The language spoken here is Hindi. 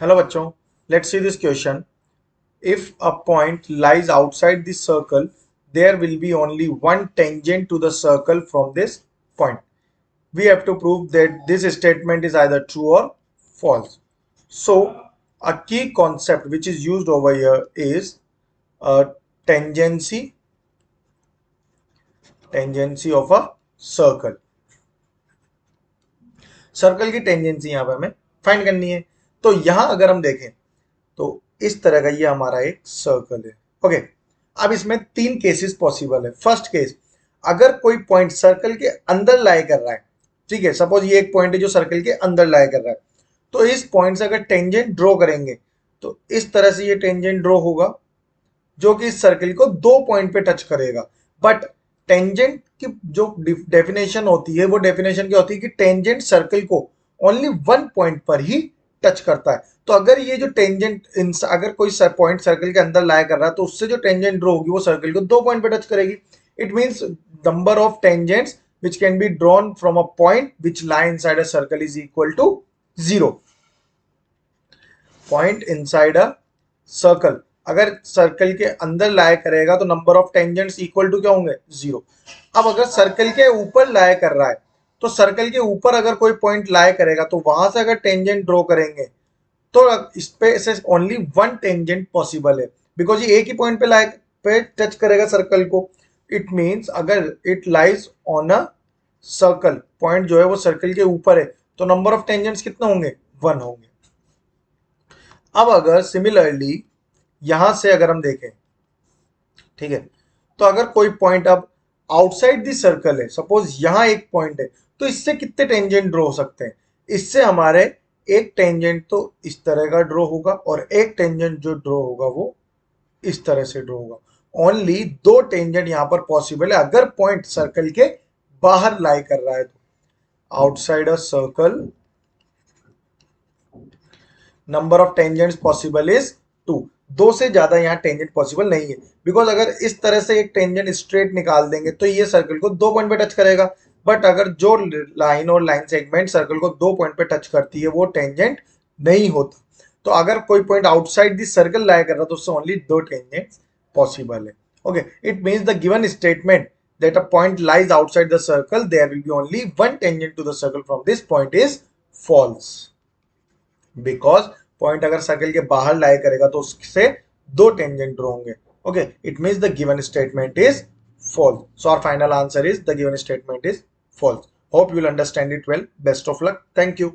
Hello बच्चों, let's see this question. If a point lies outside the circle, there will be only one tangent to the circle from this point. We have to prove that this statement is either true or false. So a key concept which is used over here is tangency of a circle. Circle की टेंजेंसी यहाँ पे हमें फाइंड करनी है। तो यहाँ अगर हम देखें तो इस तरह का ये हमारा एक सर्कल है। ओके, अब इसमें तीन केसेस पॉसिबल है। फर्स्ट केस, अगर कोई पॉइंट सर्कल के अंदर लाई कर रहा है, ठीक है, सपोज ये एक पॉइंट है जो सर्कल के अंदर लाई कर रहा है, तो इस पॉइंट से अगर टेंजेंट ड्रॉ करेंगे तो इस तरह से ये टेंजेंट ड्रॉ होगा जो कि इस सर्कल को दो पॉइंट पे टच करेगा। बट टेंजेंट की जो डेफिनेशन होती है वो डेफिनेशन क्या होती है कि टेंजेंट सर्कल को ओनली वन पॉइंट पर ही टच करता है। तो अगर ये जो टेंजेंट अगर कोई पॉइंट सर्कल के अंदर लाया कर रहा है तो उससे जो टेंजेंट ड्रॉ होगी वो सर्कल को दो पॉइंट पे टच करेगी। It means number of tangents which can be drawn from a point which lie inside a circle is equal to 0. Point inside a circle अगर सर्कल के अंदर लाया करेगा तो number of tangents equal to क्या होंगे? 0. अब अगर सर्कल के ऊपर लाया कर रहा है तो सर्कल के ऊपर अगर कोई पॉइंट लाया करेगा तो वहां से अगर टेंजेंट ड्रॉ करेंगे तो इस पे से ओनली वन टेंजेंट पॉसिबल है बिकॉज ये एक ही पॉइंट पे लाए पे टच करेगा सर्कल को। इट मींस अगर it lies on a circle, point जो है वो सर्कल के ऊपर है, तो नंबर ऑफ टेंजेंट्स कितने होंगे? 1 होंगे। अब अगर सिमिलरली यहां से अगर हम देखें, ठीक है, तो अगर कोई पॉइंट अब आउटसाइड द सर्कल है, सपोज यहां एक पॉइंट है, तो इससे कितने टेंजेंट ड्रॉ हो सकते हैं? इससे हमारे एक टेंजेंट तो इस तरह का ड्रॉ होगा और एक टेंजेंट जो ड्रॉ होगा वो इस तरह से ड्रॉ होगा। ओनली दो टेंजेंट यहां पर पॉसिबल है अगर पॉइंट सर्कल के बाहर लाई कर रहा है तो। Outside a circle number of tangents possible is 2। दो से ज्यादा यहाँ टेंजेंट पॉसिबल नहीं है बिकॉज अगर इस तरह से एक टेंजेंट स्ट्रेट निकाल देंगे तो ये सर्कल को दो पॉइंट पे टच करेगा। बट अगर जो लाइन और लाइन सेगमेंट सर्कल को दो पॉइंट पे टच करती है वो टेंजेंट नहीं होता। तो अगर कोई पॉइंट आउटसाइड द सर्कल लाया कर रहा तो उससे ओनली दो टेंजेंट पॉसिबल है। Okay, it means the given statement that a point lies outside the circle, there will be only one tangent to the circle from this point is false. Because point अगर सर्कल के बाहर लाई करेगा तो उससे दो टेंजेंट ड्रॉ होंगे। Okay, it means the given statement is false. So our final answer is the given statement is false. Hope you will understand it well. Best of luck. Thank you.